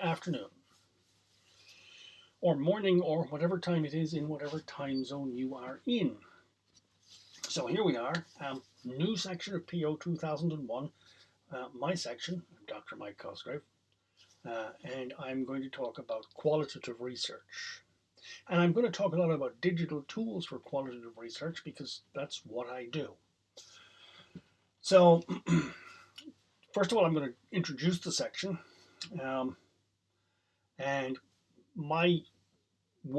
afternoon, or morning, or whatever time it is in whatever time zone you are in. So here we are, new section of PO 2001, my section. I'm Dr. Mike Cosgrave, and I'm going to talk about qualitative research. And I'm going to talk a lot about digital tools for qualitative research because that's what I do. So, first of all, I'm going to introduce the section, um, and my the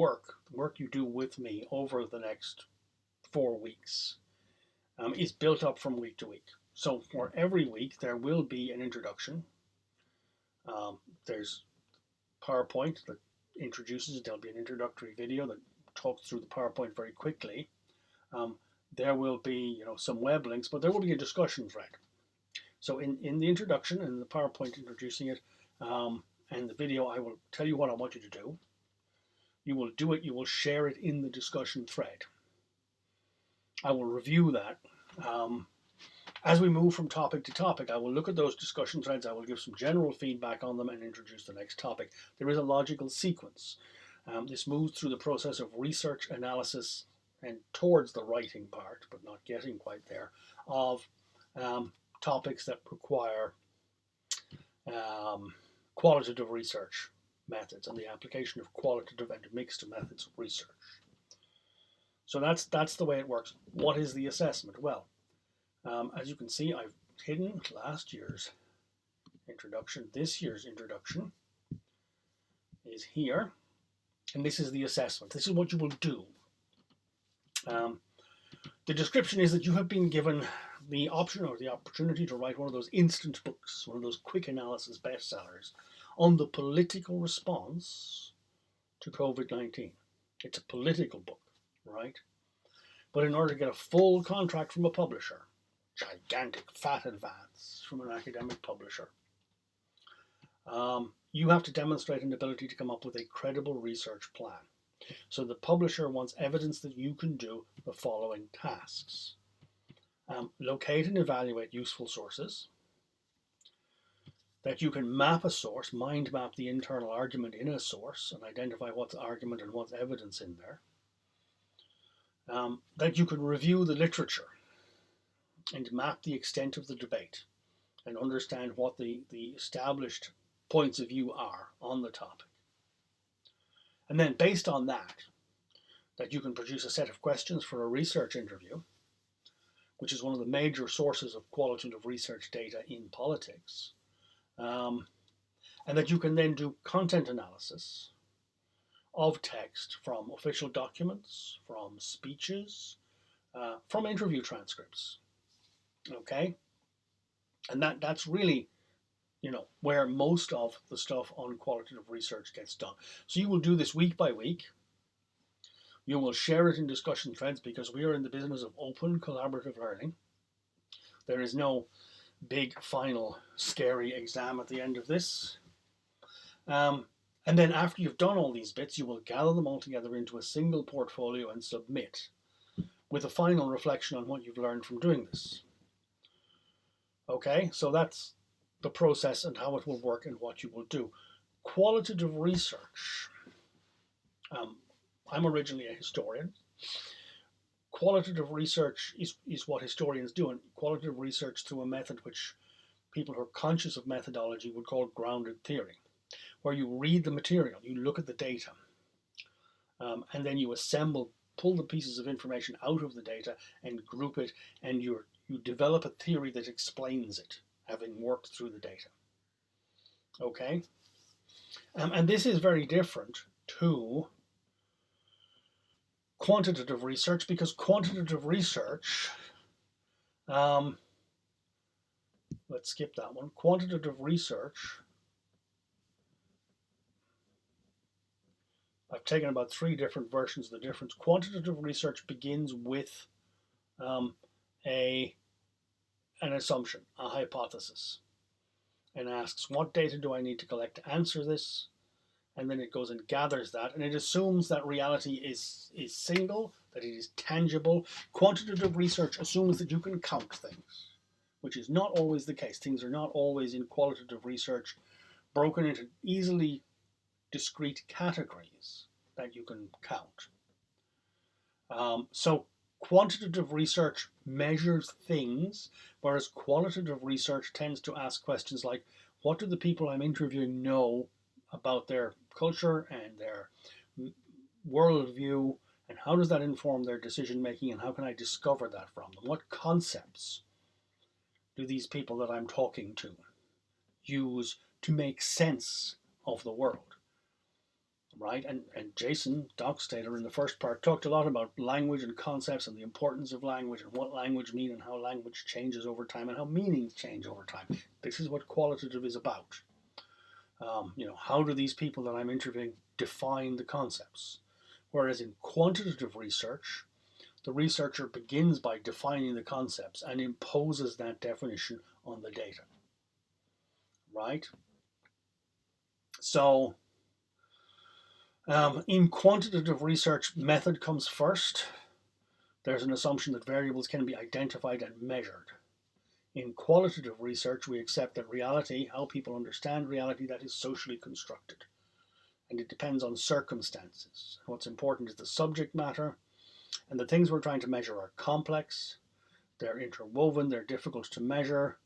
work you do with me over the next 4 weeks, is built up from week to week. So for every week, there will be an introduction. There's PowerPoint that introduces it. There'll be an introductory video that talks through the PowerPoint very quickly. There will be, some web links, but there will be a discussion thread. So in the introduction and the PowerPoint introducing it, and the video, I will tell you what I want you to do. You will do it. You will share it in the discussion thread. I will review that. As we move from topic to topic, I will look at those discussion threads, I will give some general feedback on them and introduce the next topic. There is a logical sequence. This moves through the process of research, analysis, and towards the writing part, but not getting quite there, of topics that require qualitative research methods and the application of qualitative and mixed methods of research. So that's the way it works. What is the assessment? Well, as you can see, I've hidden last year's introduction. This year's introduction is here, and this is the assessment. This is what you will do. The description is that you have been given the option or the opportunity to write one of those instant books, one of those quick analysis bestsellers on the political response to COVID-19. It's a political book, right? But in order to get a full contract from a publisher, gigantic fat advance from an academic publisher, you have to demonstrate an ability to come up with a credible research plan. So the publisher wants evidence that you can do the following tasks. Locate and evaluate useful sources, that you can map a source, mind map the internal argument in a source and identify what's argument and what's evidence in there, that you can review the literature and map the extent of the debate and understand what the established points of view are on the topic. And then based on that you can produce a set of questions for a research interview, which is one of the major sources of qualitative research data in politics, and that you can then do content analysis of text from official documents, from speeches, from interview transcripts. Okay? And that's really, where most of the stuff on qualitative research gets done. So you will do this week by week. You will share it in discussion threads because we are in the business of open collaborative learning. There is no big final scary exam at the end of this. And then after you've done all these bits, you will gather them all together into a single portfolio and submit with a final reflection on what you've learned from doing this. Okay, so that's the process and how it will work and what you will do. Qualitative research. I'm originally a historian. Qualitative research is what historians do, and qualitative research through a method which people who are conscious of methodology would call grounded theory, where you read the material, you look at the data, and then you pull the pieces of information out of the data and group it, and you develop a theory that explains it, having worked through the data. Okay? And this is very different to quantitative research, because quantitative research, let's skip that one. Quantitative research, I've taken about 3 different versions of the difference. Quantitative research begins with an assumption, a hypothesis, and asks, what data do I need to collect to answer this? And then it goes and gathers that, and it assumes that reality is single, that it is tangible. Quantitative research assumes that you can count things, which is not always the case. Things are not always in qualitative research broken into easily discrete categories that you can count. So quantitative research measures things, whereas qualitative research tends to ask questions like, what do the people I'm interviewing know about their culture and their worldview, and how does that inform their decision making, and how can I discover that from them? What concepts do these people that I'm talking to use to make sense of the world? Right? And Jason Dockstader in the first part talked a lot about language and concepts and the importance of language and what language means and how language changes over time and how meanings change over time. This is what qualitative is about. How do these people that I'm interviewing define the concepts? Whereas in quantitative research, the researcher begins by defining the concepts and imposes that definition on the data. Right? So, in quantitative research, method comes first. There's an assumption that variables can be identified and measured. In qualitative research, we accept that reality, how people understand reality, that is socially constructed. And it depends on circumstances. What's important is the subject matter, and the things we're trying to measure are complex, they're interwoven, they're difficult to measure.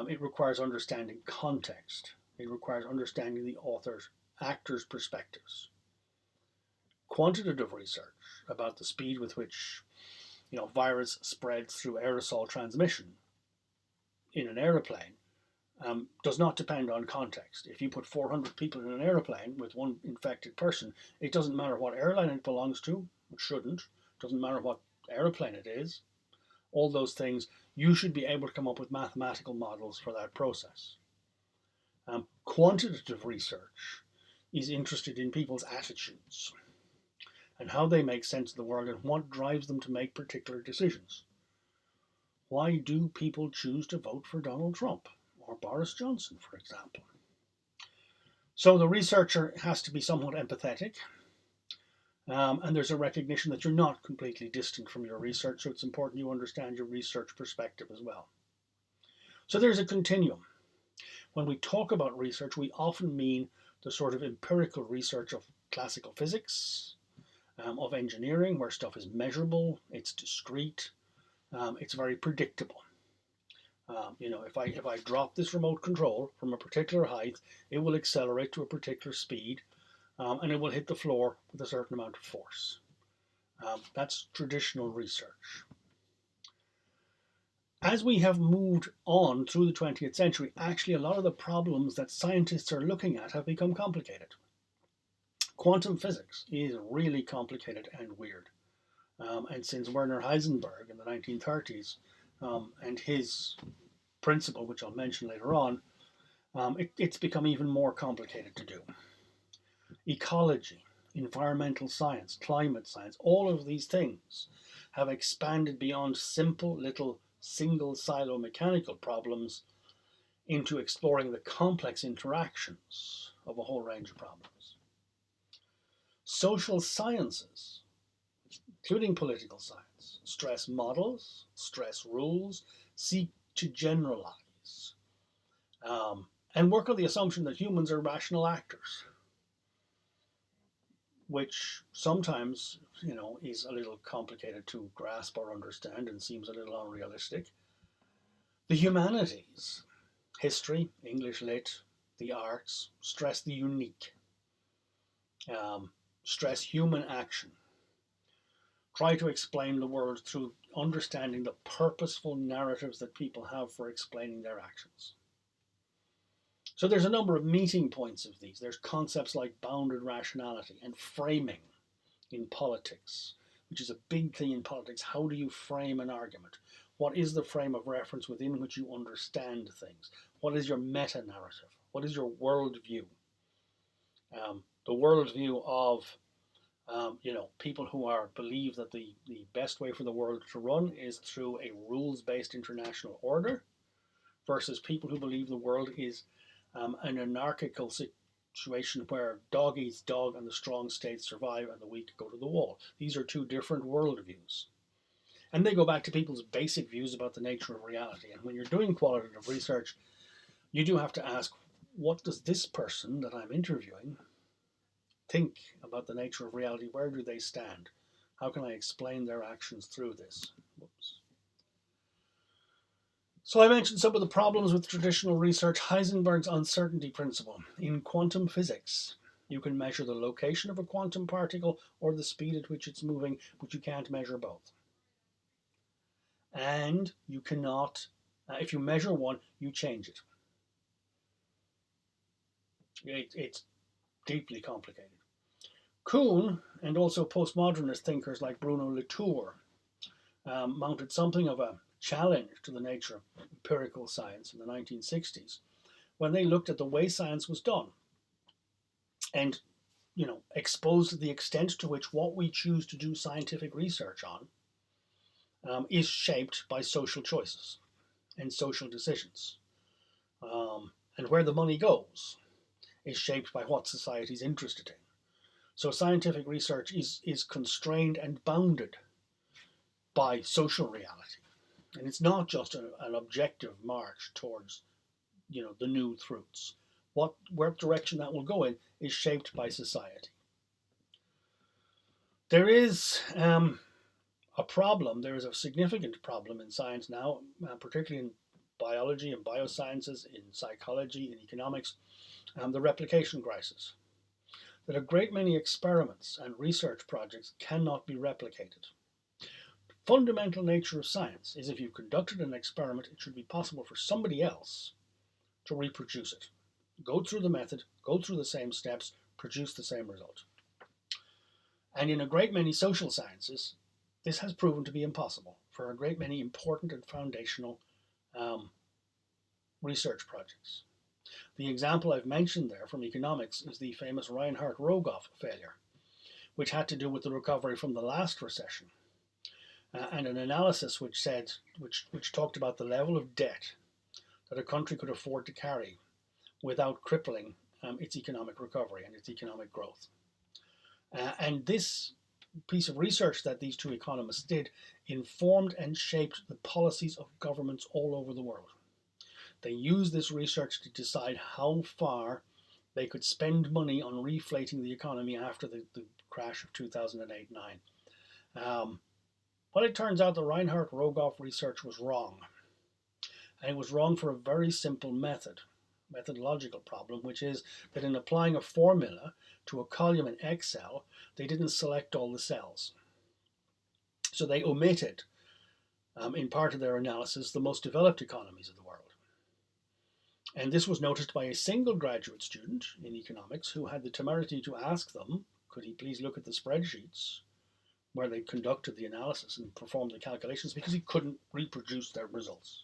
It requires understanding context. It requires understanding the author's, actor's perspectives. Quantitative research about the speed with which virus spreads through aerosol transmission in an aeroplane does not depend on context. If you put 400 people in an aeroplane with one infected person, it doesn't matter what airline it belongs to, it shouldn't, it doesn't matter what aeroplane it is, all those things, you should be able to come up with mathematical models for that process. Quantitative research is interested in people's attitudes and how they make sense of the world and what drives them to make particular decisions. Why do people choose to vote for Donald Trump or Boris Johnson, for example? So the researcher has to be somewhat empathetic, and there's a recognition that you're not completely distant from your research, so it's important you understand your research perspective as well. So there's a continuum. When we talk about research, we often mean the sort of empirical research of classical physics, of engineering, where stuff is measurable, it's discrete, it's very predictable. If I drop this remote control from a particular height, it will accelerate to a particular speed, and it will hit the floor with a certain amount of force. That's traditional research. As we have moved on through the 20th century, actually a lot of the problems that scientists are looking at have become complicated. Quantum physics is really complicated and weird. And since Werner Heisenberg in the 1930s and his principle, which I'll mention later on, it's become even more complicated to do. Ecology, environmental science, climate science, all of these things have expanded beyond simple little single silo mechanical problems into exploring the complex interactions of a whole range of problems. Social sciences, including political science, stress models, stress rules, seek to generalize, and work on the assumption that humans are rational actors, which sometimes, is a little complicated to grasp or understand and seems a little unrealistic. The humanities, history, English lit, the arts, stress the unique, stress human action, try to explain the world through understanding the purposeful narratives that people have for explaining their actions. So there's a number of meeting points of these. There's concepts like bounded rationality and framing in politics, which is a big thing in politics. How do you frame an argument? What is the frame of reference within which you understand things? What is your meta-narrative? What is your worldview? The worldview of people who believe that the best way for the world to run is through a rules-based international order, versus people who believe the world is an anarchical situation where dog eats dog and the strong states survive and the weak go to the wall. These are two different worldviews. And they go back to people's basic views about the nature of reality. And when you're doing qualitative research, you do have to ask, what does this person that I'm interviewing think about the nature of reality? Where do they stand? How can I explain their actions through this? Whoops. So I mentioned some of the problems with traditional research. Heisenberg's uncertainty principle. In quantum physics, you can measure the location of a quantum particle or the speed at which it's moving, but you can't measure both. And you cannot, if you measure one, you change it. It's deeply complicated. Kuhn and also postmodernist thinkers like Bruno Latour mounted something of a challenge to the nature of empirical science in the 1960s when they looked at the way science was done and exposed the extent to which what we choose to do scientific research on is shaped by social choices and social decisions. And where the money goes is shaped by what society's interested in. So scientific research is constrained and bounded by social reality. And it's not just an objective march towards, the new truths. What direction that will go in is shaped by society. There is a problem. There is a significant problem in science now, particularly in biology and biosciences, in psychology, in economics, the replication crisis. That a great many experiments and research projects cannot be replicated. The fundamental nature of science is if you've conducted an experiment, it should be possible for somebody else to reproduce it. Go through the method, go through the same steps, produce the same result. And in a great many social sciences, this has proven to be impossible for a great many important and foundational research projects. The example I've mentioned there from economics is the famous Reinhardt-Rogoff failure, which had to do with the recovery from the last recession, and an analysis which talked about the level of debt that a country could afford to carry without crippling its economic recovery and its economic growth. And this piece of research that these two economists did informed and shaped the policies of governments all over the world. They used this research to decide how far they could spend money on reflating the economy after the crash of 2008-9. But it turns out the Reinhardt-Rogoff research was wrong. And it was wrong for a very simple methodological problem, which is that in applying a formula to a column in Excel, they didn't select all the cells. So they omitted, in part of their analysis, the most developed economies of the world. And this was noticed by a single graduate student in economics who had the temerity to ask them, could he please look at the spreadsheets where they conducted the analysis and performed the calculations, because he couldn't reproduce their results.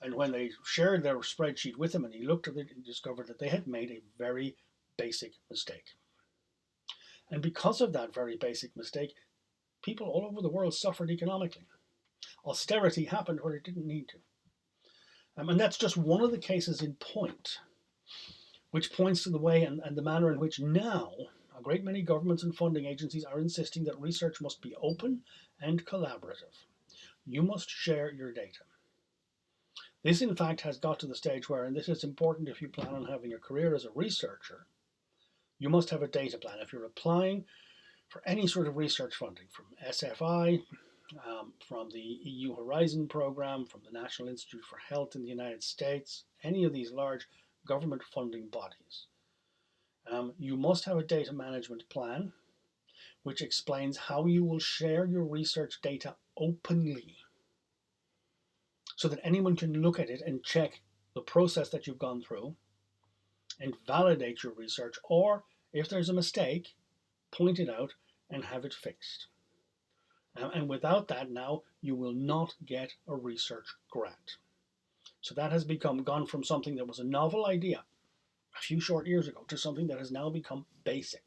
And when they shared their spreadsheet with him and he looked at it, he discovered that they had made a very basic mistake. And because of that very basic mistake, people all over the world suffered economically. Austerity happened where it didn't need to. And that's just one of the cases in point, which points to the way and the manner in which now a great many governments and funding agencies are insisting that research must be open and collaborative. You must share your data. This, in fact, has got to the stage where, and this is important if you plan on having a career as a researcher, you must have a data plan. If you're applying for any sort of research funding from SFI, from the EU Horizon program, from the National Institute for Health in the United States, any of these large government funding bodies, you must have a data management plan which explains how you will share your research data openly so that anyone can look at it and check the process that you've gone through and validate your research, or if there's a mistake, point it out and have it fixed. And without that now, you will not get a research grant. So that has gone from something that was a novel idea a few short years ago to something that has now become basic.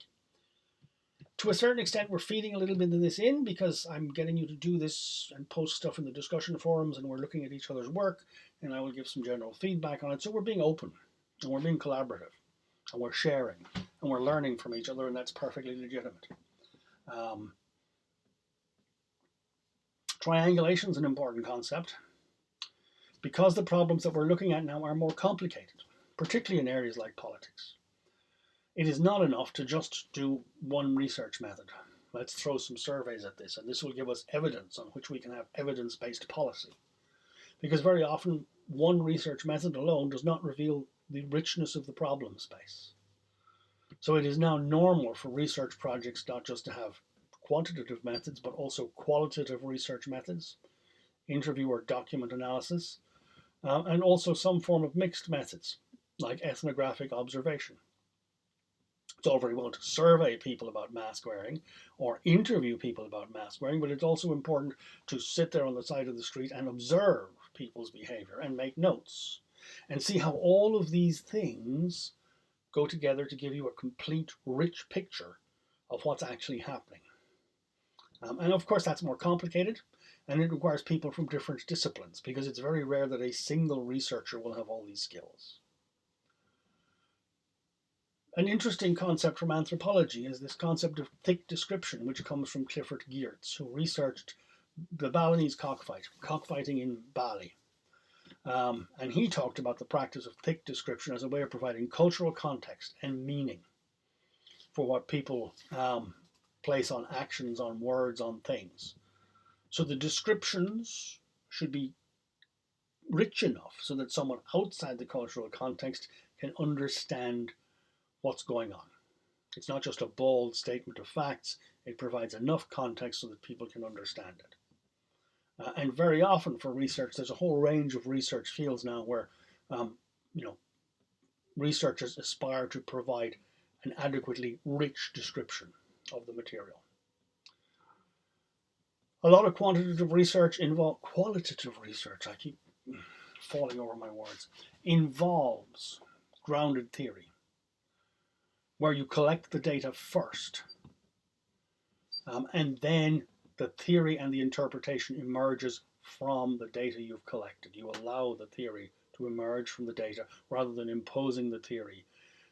To a certain extent, we're feeding a little bit of this in because I'm getting you to do this and post stuff in the discussion forums, and we're looking at each other's work, and I will give some general feedback on it. So we're being open, and we're being collaborative, and we're sharing, and we're learning from each other, and that's perfectly legitimate. Triangulation is an important concept because the problems that we're looking at now are more complicated. particularly in areas like politics. It is not enough to just do one research method. Let's throw some surveys at this, and this will give us evidence on which we can have evidence-based policy. Because very often, one research method alone does not reveal the richness of the problem space. So it is now normal for research projects not just to have quantitative methods, but also qualitative research methods, interview or document analysis, and also some form of mixed methods, like ethnographic observation. It's all very well to survey people about mask wearing or interview people about mask wearing, but it's also important to sit there on the side of the street and observe people's behavior and make notes and see how all of these things go together to give you a complete, rich picture of what's actually happening. And of course, that's more complicated, and it requires people from different disciplines because it's very rare that a single researcher will have all these skills. An interesting concept from anthropology is this concept of thick description, which comes from Clifford Geertz, who researched the Balinese cockfighting in Bali. And he talked about the practice of thick description as a way of providing cultural context and meaning for what people place on actions, on words, on things. So the descriptions should be rich enough so that someone outside the cultural context can understand what's going on. It's not just a bald statement of facts, it provides enough context so that people can understand it. And very often for research, there's a whole range of research fields now where researchers aspire to provide an adequately rich description of the material. A lot of quantitative research qualitative research, I keep falling over my words, involves grounded theory, where you collect the data first, and then the theory and the interpretation emerges from the data you've collected. You allow the theory to emerge from the data rather than imposing the theory,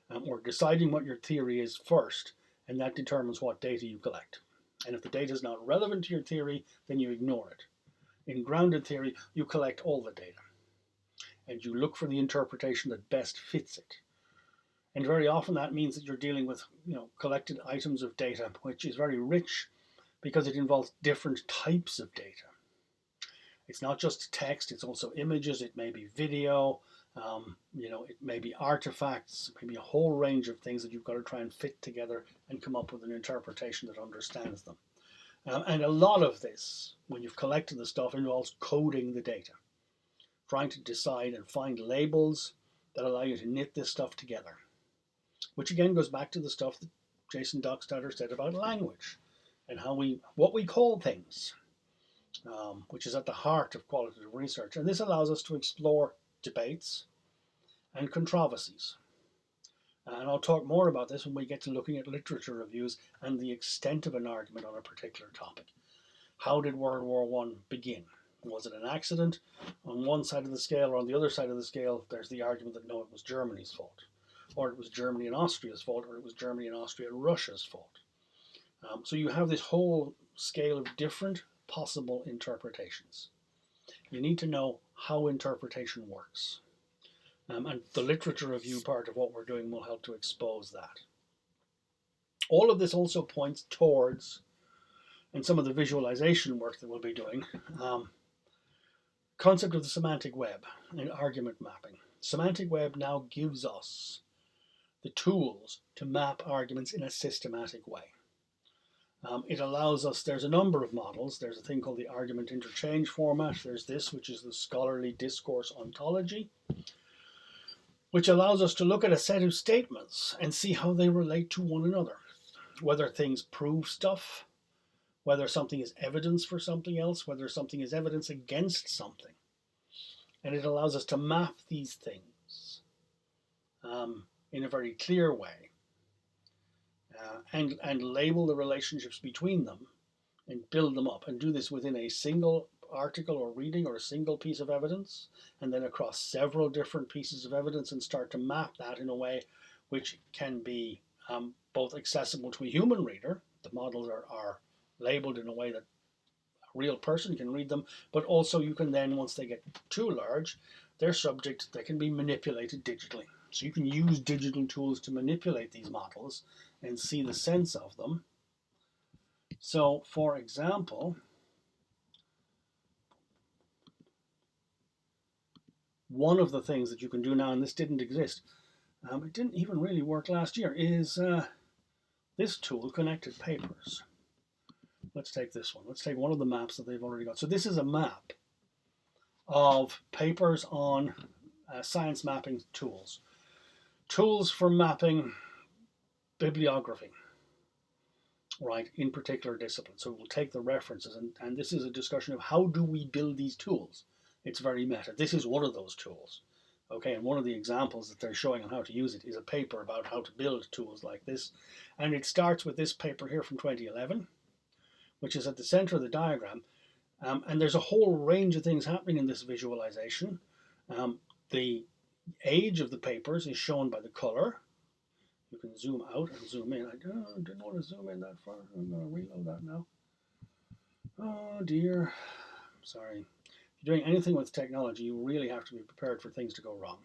or deciding what your theory is first, and that determines what data you collect. And if the data is not relevant to your theory, then you ignore it. In grounded theory, you collect all the data, and you look for the interpretation that best fits it. And very often that means that you're dealing with collected items of data, which is very rich because it involves different types of data. It's not just text, it's also images, it may be video, it may be artifacts, it may be a whole range of things that you've got to try and fit together and come up with an interpretation that understands them. And a lot of this, when you've collected the stuff, involves coding the data, trying to decide and find labels that allow you to knit this stuff together. Which again goes back to the stuff that Jason Dockstader said about language and what we call things, which is at the heart of qualitative research. And this allows us to explore debates and controversies. And I'll talk more about this when we get to looking at literature reviews and the extent of an argument on a particular topic. How did World War I begin? Was it an accident? On one side of the scale or on the other side of the scale, there's the argument that no, it was Germany's fault. Or it was Germany and Austria's fault, or it was Germany and Austria and Russia's fault. So you have this whole scale of different possible interpretations. You need to know how interpretation works. And the literature review part of what we're doing will help to expose that. All of this also points towards, and some of the visualization work that we'll be doing, concept of the semantic web and argument mapping. Semantic web now gives us the tools to map arguments in a systematic way. It allows us, there's a number of models. There's a thing called the argument interchange format. There's this, which is the scholarly discourse ontology, which allows us to look at a set of statements and see how they relate to one another, whether things prove stuff, whether something is evidence for something else, whether something is evidence against something. And it allows us to map these things in a very clear way, and label the relationships between them and build them up, and do this within a single article or reading or a single piece of evidence, and then across several different pieces of evidence, and start to map that in a way which can be both accessible to a human reader. The models are labeled in a way that a real person can read them, but also you can then, once they get too large, they can be manipulated digitally. So you can use digital tools to manipulate these models and see the sense of them. So, for example, one of the things that you can do now, and this didn't exist, it didn't even really work last year, is this tool, Connected Papers. Let's take this one. Let's take one of the maps that they've already got. So this is a map of papers on science mapping tools. Tools for mapping bibliography, right, in particular disciplines. So we'll take the references, and this is a discussion of how do we build these tools. It's very meta. This is one of those tools. Okay, and one of the examples that they're showing on how to use it is a paper about how to build tools like this. And it starts with this paper here from 2011, which is at the center of the diagram. And there's a whole range of things happening in this visualization. The age of the papers is shown by the color. You can zoom out and zoom in. I didn't want to zoom in that far. I'm going to reload that now. Oh dear. Sorry. If you're doing anything with technology, you really have to be prepared for things to go wrong.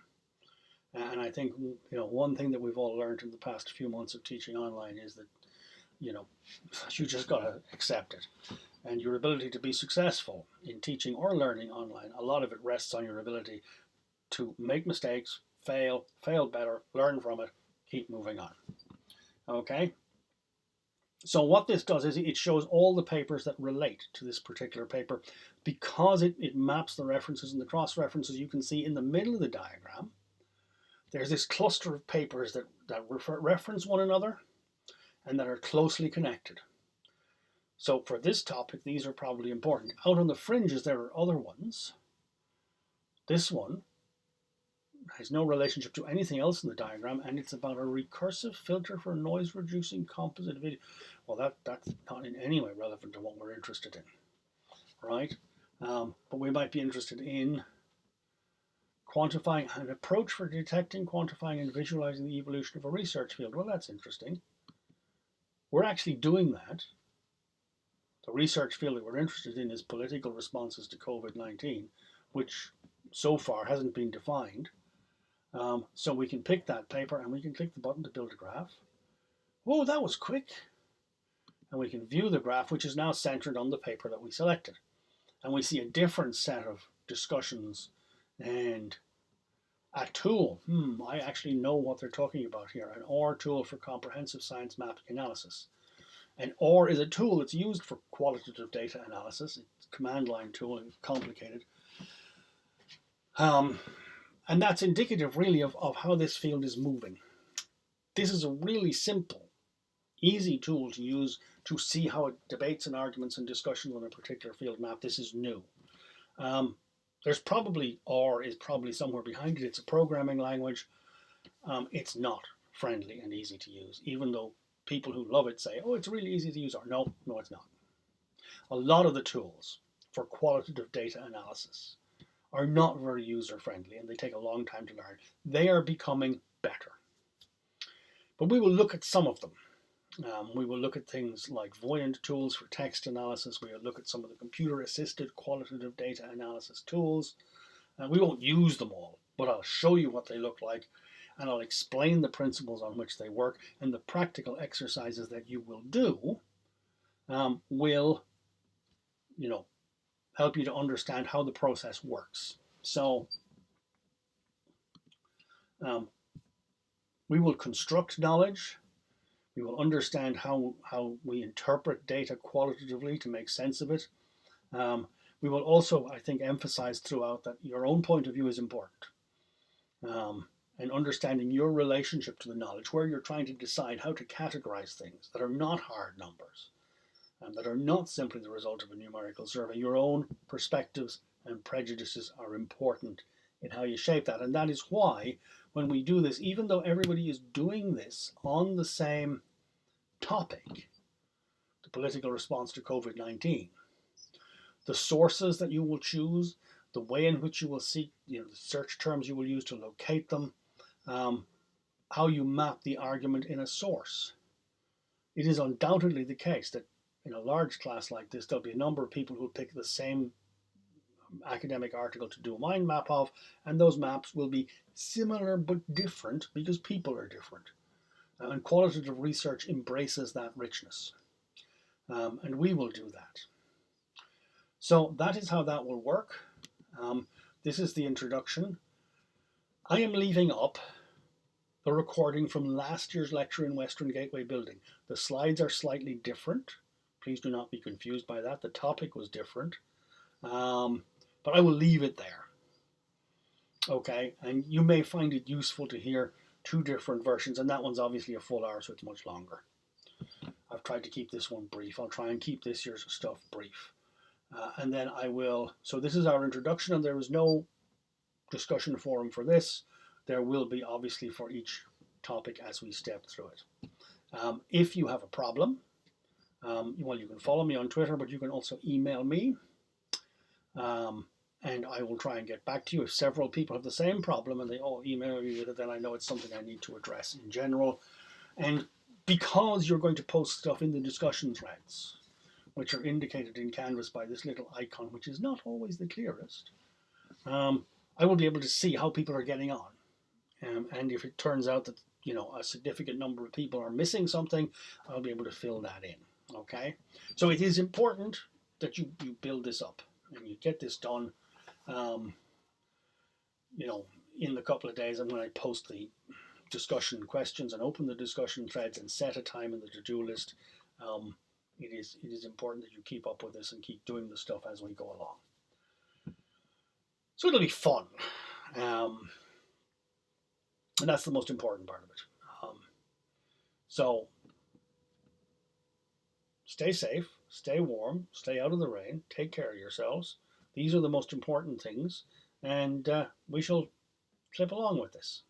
And I think, one thing that we've all learned in the past few months of teaching online is that, you just got to accept it. And your ability to be successful in teaching or learning online, a lot of it rests on your ability to make mistakes, fail better, learn from it, keep moving on. Okay? So what this does is it shows all the papers that relate to this particular paper. Because it maps the references and the cross-references, you can see in the middle of the diagram, there's this cluster of papers that reference one another and that are closely connected. So for this topic, these are probably important. Out on the fringes, there are other ones. This one has no relationship to anything else in the diagram, and it's about a recursive filter for noise-reducing composite video. Well, that's not in any way relevant to what we're interested in, right? But we might be interested in quantifying an approach for detecting, quantifying, and visualizing the evolution of a research field. Well, that's interesting. We're actually doing that. The research field that we're interested in is political responses to COVID-19, which so far hasn't been defined. So we can pick that paper and we can click the button to build a graph. Oh, that was quick. And we can view the graph, which is now centered on the paper that we selected. And we see a different set of discussions and a tool. I actually know what they're talking about here. An OR tool for comprehensive science mapping analysis. And OR is a tool that's used for qualitative data analysis. It's a command line tool, and it's complicated. And that's indicative really of how this field is moving. This is a really simple, easy tool to use to see how debates and arguments and discussions on a particular field map. This is new. There's probably OR is probably somewhere behind it. It's a programming language. It's not friendly and easy to use, even though people who love it say, oh, it's really easy to use. Or no, it's not. A lot of the tools for qualitative data analysis are not very user-friendly and they take a long time to learn. They are becoming better. But we will look at some of them. We will look at things like Voyant tools for text analysis. We will look at some of the computer-assisted qualitative data analysis tools. We won't use them all, but I'll show you what they look like and I'll explain the principles on which they work, and the practical exercises that you will do will, help you to understand how the process works. So we will construct knowledge. We will understand how we interpret data qualitatively to make sense of it. We will also, I think, emphasize throughout that your own point of view is important. And understanding your relationship to the knowledge, where you're trying to decide how to categorize things that are not hard numbers, and that are not simply the result of a numerical survey. Your own perspectives and prejudices are important in how you shape that. And that is why when we do this, even though everybody is doing this on the same topic, the political response to COVID-19, the sources that you will choose, the way in which you will seek, the search terms you will use to locate them, how you map the argument in a source. It is undoubtedly the case that in a large class like this, there'll be a number of people who pick the same academic article to do a mind map of, and those maps will be similar but different because people are different. And qualitative research embraces that richness. And we will do that. So that is how that will work. This is the introduction. I am leaving up the recording from last year's lecture in Western Gateway Building. The slides are slightly different. Please do not be confused by that. The topic was different. But I will leave it there. Okay, and you may find it useful to hear two different versions, and that one's obviously a full hour, so it's much longer. I've tried to keep this one brief. I'll try and keep this year's stuff brief. And then I will, so this is our introduction, and there is no discussion forum for this. There will be obviously for each topic as we step through it. If you have a problem, well, you can follow me on Twitter, but you can also email me. And I will try and get back to you. If several people have the same problem and they all email me with it, then I know it's something I need to address in general. And because you're going to post stuff in the discussion threads, which are indicated in Canvas by this little icon, which is not always the clearest, I will be able to see how people are getting on. And if it turns out that a significant number of people are missing something, I'll be able to fill that in. Okay, so it is important that you build this up and you get this done. In the couple of days, and when I post the discussion questions and open the discussion threads and set a time in the to-do list, it is important that you keep up with this and keep doing the stuff as we go along. So it'll be fun. And that's the most important part of it. So stay safe, stay warm, stay out of the rain, take care of yourselves. These are the most important things, and we shall clip along with this.